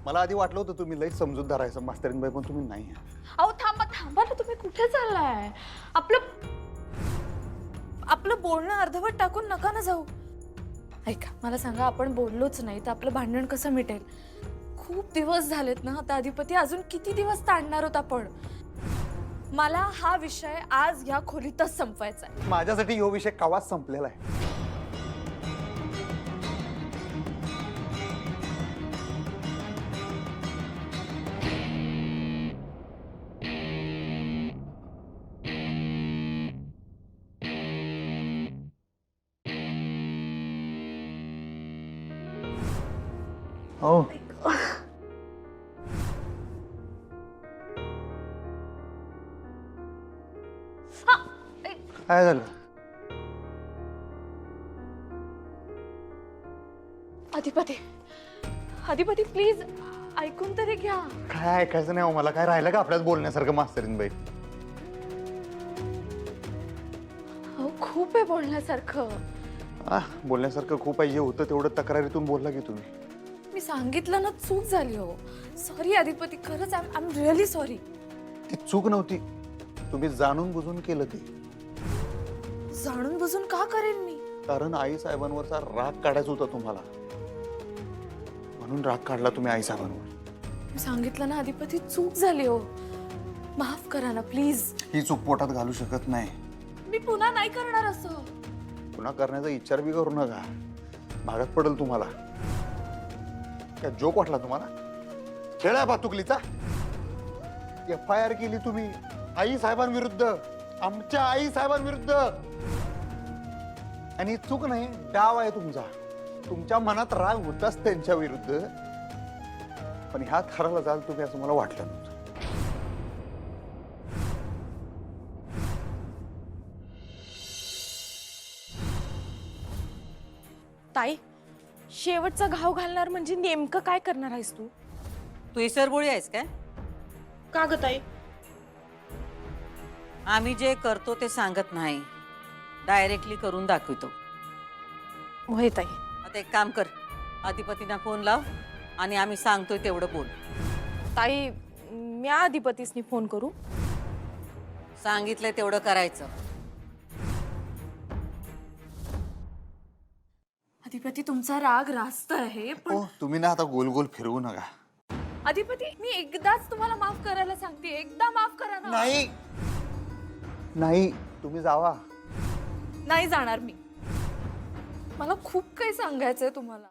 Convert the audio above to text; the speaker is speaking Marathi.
मला आधी वाटलं होतं तुम्ही लई समजूतदार आहे मास्तरीनबाई, पण तुम्ही नाही. अहो थांबा थांबा ना, तुम्ही कुठे चाललाय? आपलं बोलणं अर्धवट टाकून नका ना जाऊ. ऐका, मला सांगा, आपण बोललोच नाही तर आपलं भांडण कसं मिटेल? खूप दिवस झालेत ना आता अधिपती, अजून किती दिवस ताणणार होत आपण? मला हा विषय आज या खोलीतच संपवायचा आहे. माझ्यासाठी ह्यो विषय कवाच संपलेला आहे. हो, काय झालं? अधिपती, अधिपती प्लीज ऐकून तरी घ्या. काय ऐकायचं नाही हो मला. काय राहिलं का आपल्याच बोलण्यासारखं मास्तरीनबाई? अहो खूप आहे बोलण्यासारखं. बोलण्यासारखं खूप आहे. जे होतं तेवढं तक्रारीतून बोलला की तुम्ही. मी सांगितलं ना, चूक झाली हो. सॉरी अधिपती, खरंच आय एम रिअली सॉरी. ती चूक नव्हती, तुम्ही जाणून बुजून केलं ते. जाणून बुजून का करेन मी? कारण आई साहेबांवरचा राग काढायचा होता तुम्हाला, म्हणून राग काढला तुम्ही आई साहेबांवर. मी सांगितलं ना अधिपती, चूक झाली हो. माफ करा ना प्लीज. ही चूक पोटात घालू शकत नाही. मी पुन्हा नाही करणार असं. पुन्हा करण्याचा विचार बी करू नका, भागात पडेल तुम्हाला. काय जोक वाटला तुम्हाला? खेळ आहे भातुकलीचा. FIR केली तुम्ही आई साहेबांविरुद्ध, आमच्या आई साहेबांविरुद्ध. आणि चूक नाही, डाव आहे तुमचा. तुमच्या मनात राग होताच त्यांच्या विरुद्ध, पण ह्या थराला जाल तुम्ही असं मला वाटलं नव्हतं. ताई, शेवटचा घाव घालणार म्हणजे नेमकं काय करणार आहेस तू? तू इसरबोळी आहेस काय? का ग ताई? आम्ही जे करतो ते सांगत नाही, डायरेक्टली करून दाखवतो. होय ताई. आता एक काम कर, अधिपतींना फोन लाव आणि आम्ही सांगतोय तेवढं बोल. ताई, मी अधिपतीसनी फोन करू? सांगितलंय तेवढं करायचं. अधिपती, तुमचा राग रास्त आहे पण हो, तुम्ही ना आता गोल गोल फिरवू नका. अधिपती, मी एकदाच तुम्हाला माफ करायला सांगते, एकदा माफ करा ना. नाही नाही, तुम्ही जावा. नाही जाणार मी. मला खूप काही सांगायचंय तुम्हाला.